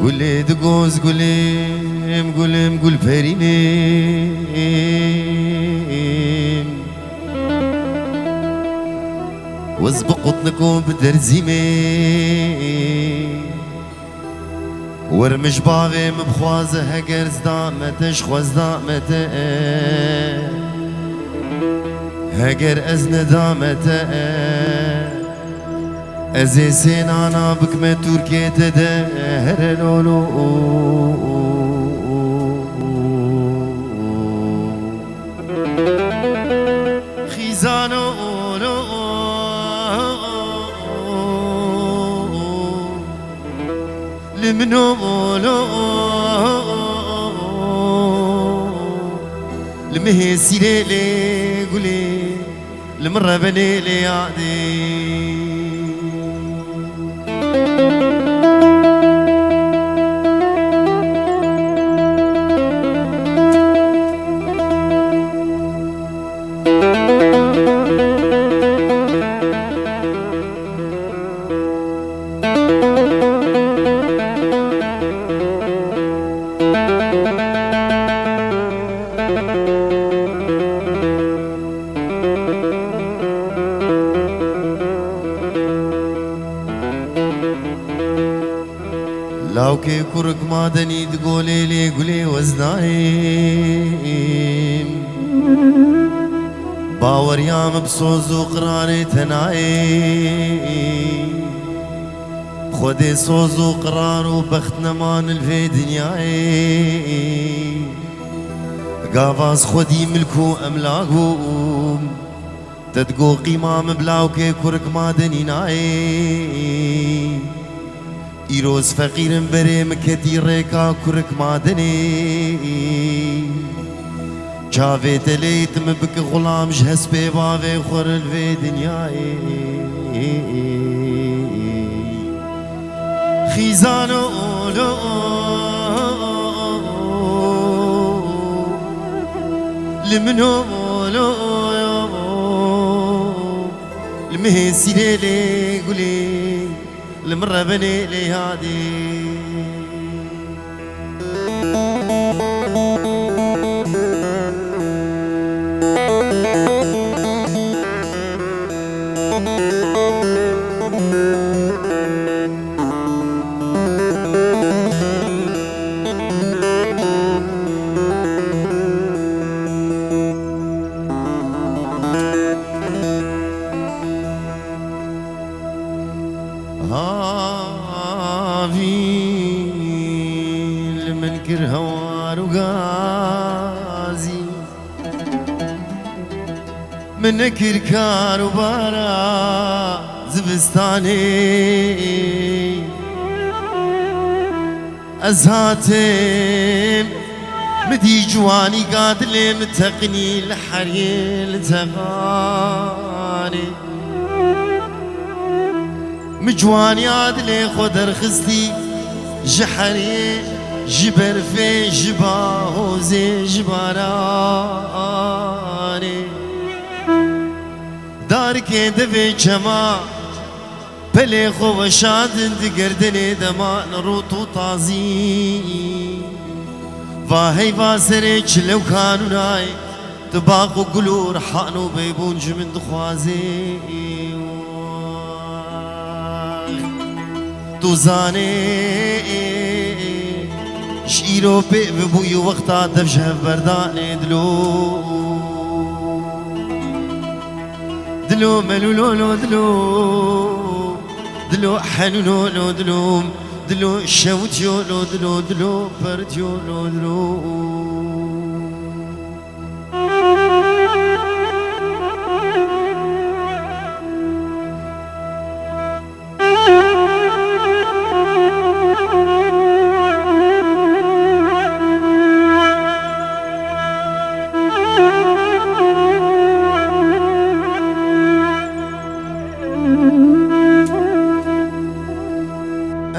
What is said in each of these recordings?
قولي دقوز قوليم قوليم قول فريميم وزبقطنكم بدرزيميم ورمش باوي مبخوازه هگر زدامتش خوزدامته هگر از ندامته ازي سينانا بكمة تركيا تدهر لولو خيزانو لمنو لمهي سيلي لي قولي لمرة بني لي عادي لاوكي كرك مادني تقولي لي قولي وزنايم باور يام بصوز وقراري تنايم خودي صوز وقرار وبخت نمان الفي دنياي قافاز خودي ملكو املاقهم تدقو قيمام بلاوكي كرك مادني ناي إيروز فقير بري مكتي ريكا كرك مادني چاوي تليت مبك غلام جهس بيباوي خور الفي دنياي خيزانو لو لمنو لو المهسي ليلي قولي المرة بني لي هادي من كركار وبارا زبستاني أزهاتم مدي جواني قادلي متقني الحريل تغاني مجواني عادلي خدر خستي جحري جبر في جباهو زي جباراني دارك دفي جما بلي خو شاد دقردني دما نروتو طازي فاهي فاسريك لو كانوا ناي تباقوا قلور حانو بيبون جمن دخوازي توزاني شيرو بيبوي وقتا دفجه برداني دلو دلو ملولو دلو دلو حنولو دلو دلو شوتيولو دلو دلو برديولو دلو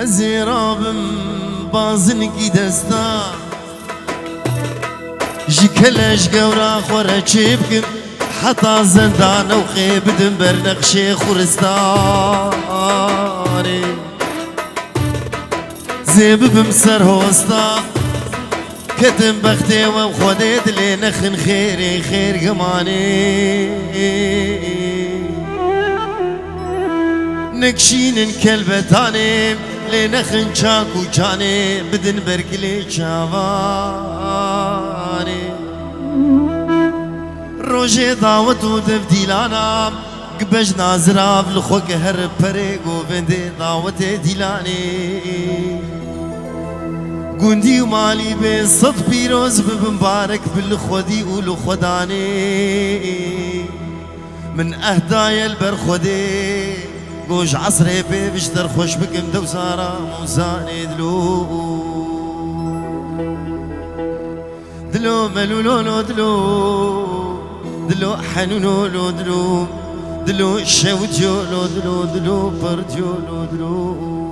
زيرابم بازنكي دستا جكلش قورا خورا چيبكم حتى زندان وخيب دنبر نقشي خورستاني زيب بمسر هوستا كتم بختي وخديت لي نخن خيري خير قماني نكشين كلبتاني لنخن شاكو جاني بدن بركلي شافاني روجي دعوت و تبديلانا قبج نازراف لخوك هر بري قوفندي دعوت ديلاني قندي ومالي بصد بيروز بمبارك بالخودي ولخداني من أهدايا البرخودي قوش عصري بيشتر خوش بكم دوسارة موزاني دلو ملولولو دلو حنونولو دلو شوجولو دلو برديولو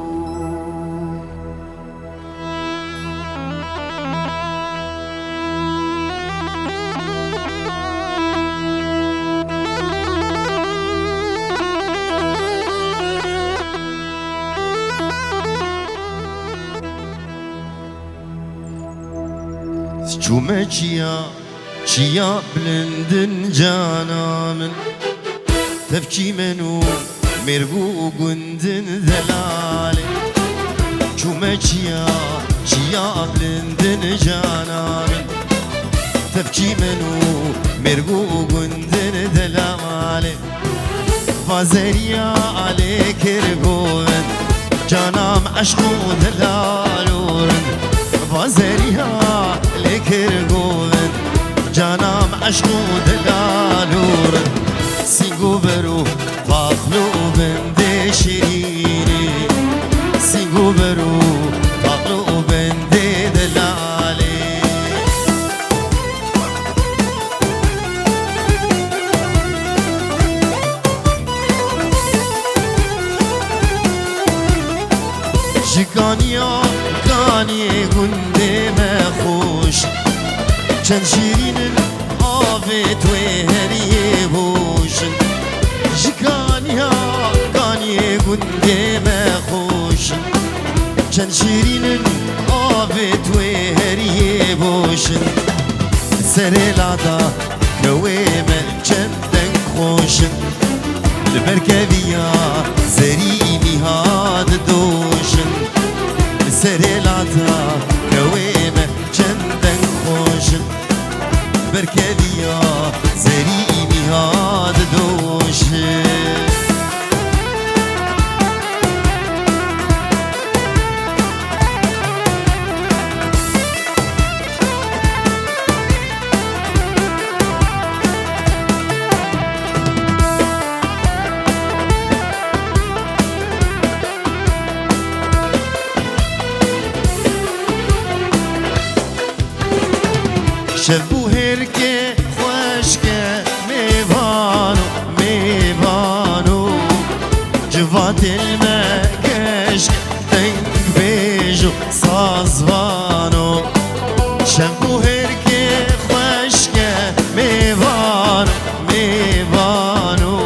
شوما چیا بلندن جانا من تبكي منو مرقو قندن ذلالي شوما چیا بلندن جانا من تبكي منو مرقو قندن ذلالي فازريا عليك رقوبن جانام عشقو دلالورن فازريا كرغوبن جانام عشقو دلالورن سينگو برو فاخلو بنده شيريني سينگو برو فاخلو بنده دلالي شكانيا كاني قندي مخوش چند شیرین آفت و هریه بوشن جکانیا کانی گنده مخوشن چند شیرین آفت و هریه بوشن سر لادا کوی من چندن خوشن لبرکویا زری میهاد دوشن سر لادا کوی من چندن خوشن بركبيا زريمي هاد دوشي شبو هركي خوشكي ميبانو جفات المكشك تنك بيجو صازبانو شبو هركي خوشكي ميبانو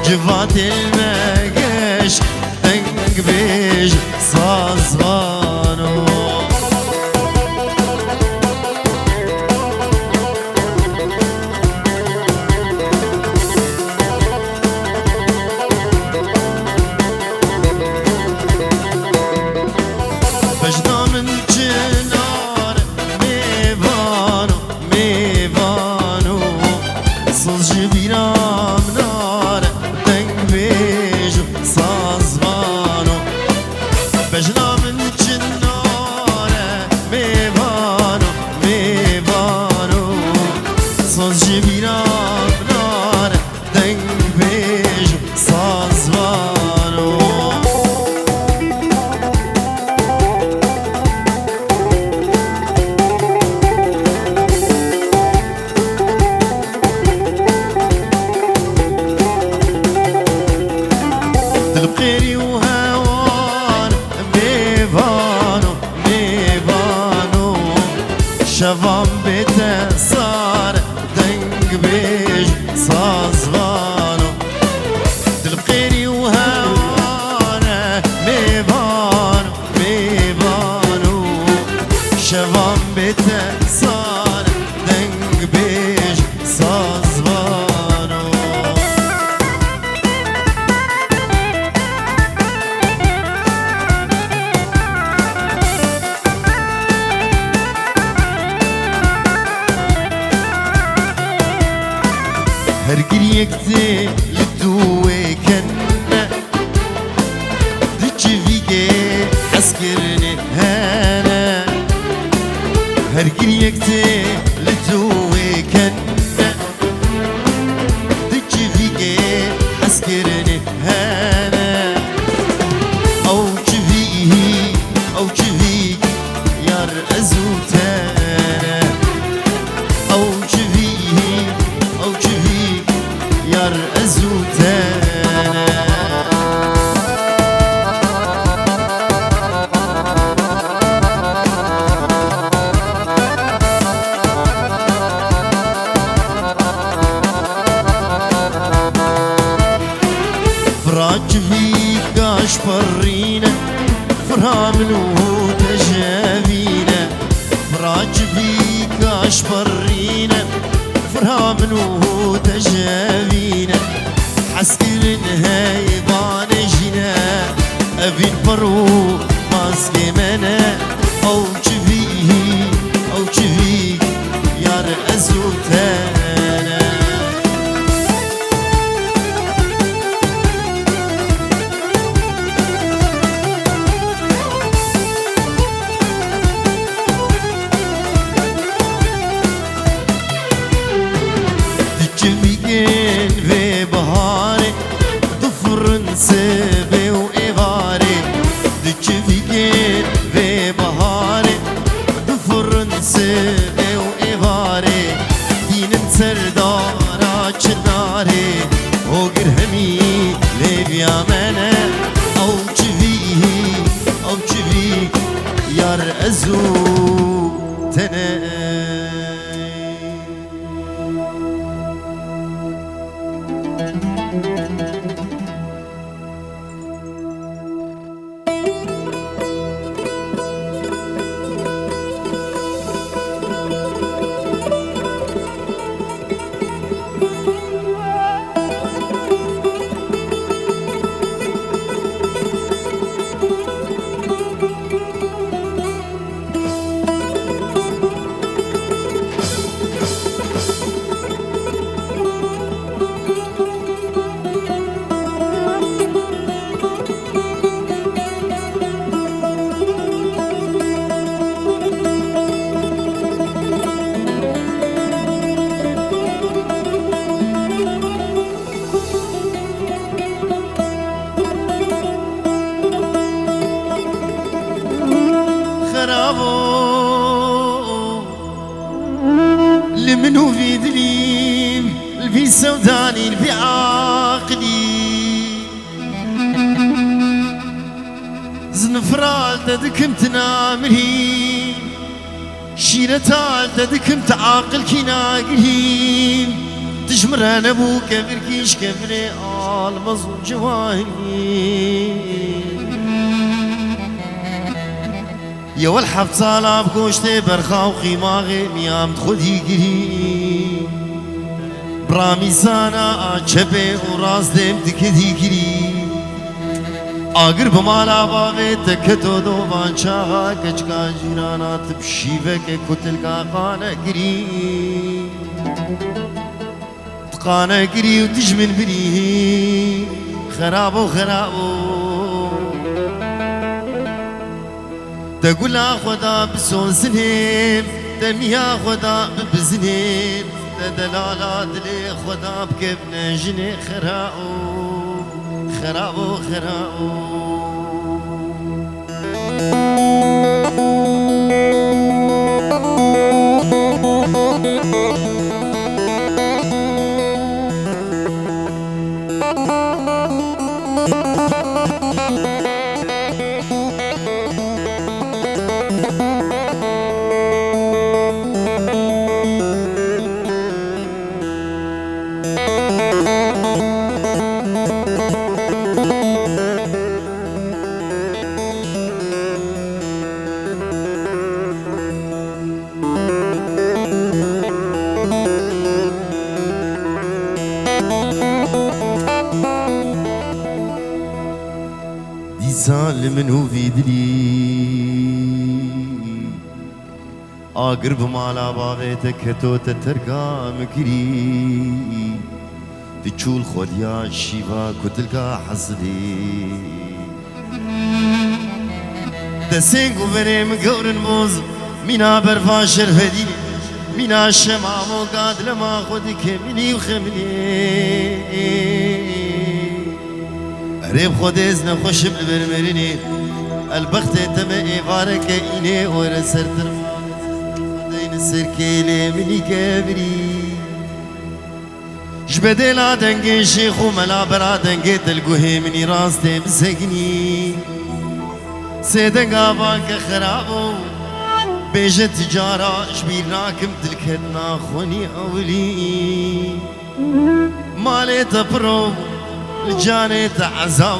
جفات المكشك تنك بيجو صازبانو البقيري وهوان شوام بيته صار دنگ بيج سازوانو هرقل يكتي لدوي كنا دجي فيكي عسكرني هانا هرقل يكتي لدوي كنا دجي فيكي عسكرني هانا او جفيه او جفيك يار ازوتانا او جفيه او جفيك يار ازوتانا فراج فيك قاش برينا فرامنو تجابينا فراج فيك قاش برينا فرامنو تجابينا حسكر هاي بانجنا أبين برو ماسكي منا أو جفيه أو جفيك يار أزوتانا جلبيين في بهاري فرنسا وإيفاري جلبيين في بهاري فرنسا وإيفاري دين سردارا چناري وقرهمي ليبيا منا أو جفيه أو جفيك يار أزو تناي لمنو في دليم الفي سوداني الفي عاقلي زنفرال تدكم تنامرين شيرتال تدكم تعاقل كي ناقلين تجمر انا بو كبر كيش كبري المظلوم جواهرين يا والحب طالب كوشتي برخاو قيماغي ميام خودي قري برامي زانا چپه و راز دم دکدی گری آگر بمالا باوی تکتو دو وانچا کچکا جیرانا تبشیوه که کتل کا قانه گری تقانه گری و تجمن بری خرابو خرابو تقول خدا بسون سنين دميا خدا ببزنين دلالات لي خدا بكبنا جني خراو خراو خراو منو في دلي آقرب مالا بابيتك تو تترقى مكري تشول خوديا شيبا كتلكا حصدي دسينكو بريم قورن بوز مينا برفاشر فديني مينا شمامو قاد لما خودك مني وخمني قريب خود ازن خوش بالبرمريني البخت تم ايفارك ايني ورسر ترمان السركيلي مني كبري جبدي لا دنگي شيخ وملا برا دنگي تلقوهي مني راستي مسقني سيدنگا بانك خرابو بيجت تجارة شبير راكم تلكتنا خوني أولي مالي تبرو الجاني تعزاو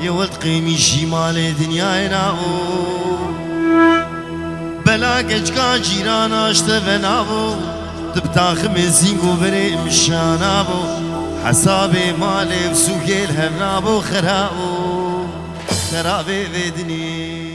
يا ولد قيمي شي مالي دنيا يناو بلاك اجكا جيرانا اشتفنابو تبتاخ مزينكو بري مشانابو حسابي مالي بسوكي الهمنابو خرابو خرابي بدني